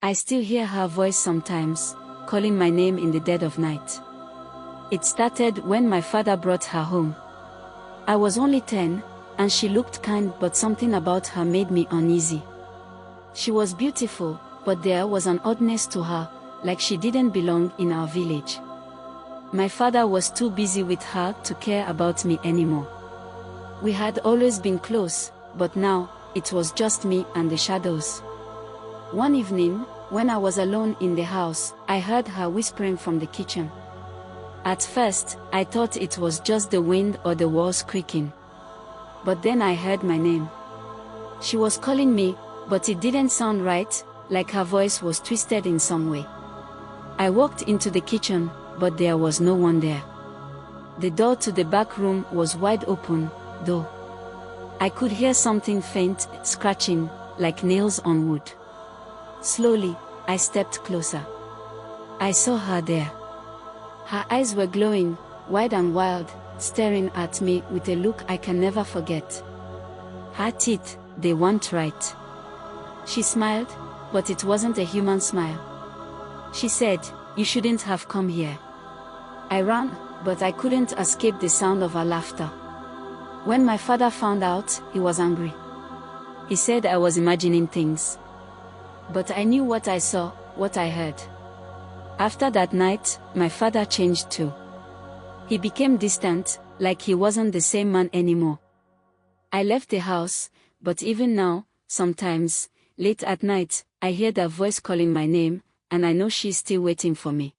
I still hear her voice sometimes, calling my name in the dead of night. It started when my father brought her home. I was only 10, and she looked kind, but something about her made me uneasy. She was beautiful, but there was an oddness to her, like she didn't belong in our village. My father was too busy with her to care about me anymore. We had always been close, but now, it was just me and the shadows. One evening, when I was alone in the house, I heard her whispering from the kitchen. At first, I thought it was just the wind or the walls creaking. But then I heard my name. She was calling me, but it didn't sound right, like her voice was twisted in some way. I walked into the kitchen, but there was no one there. The door to the back room was wide open, though. I could hear something faint, scratching, like nails on wood. Slowly, I stepped closer. I saw her there. Her eyes were glowing, wide and wild, staring at me with a look I can never forget. Her teeth, they weren't right. She smiled, but it wasn't a human smile. She said, "You shouldn't have come here." I ran, but I couldn't escape the sound of her laughter. When my father found out, he was angry. He said I was imagining things. But I knew what I saw, what I heard. After that night, my father changed too. He became distant, like he wasn't the same man anymore. I left the house, but even now, sometimes, late at night, I hear that voice calling my name, and I know she's still waiting for me.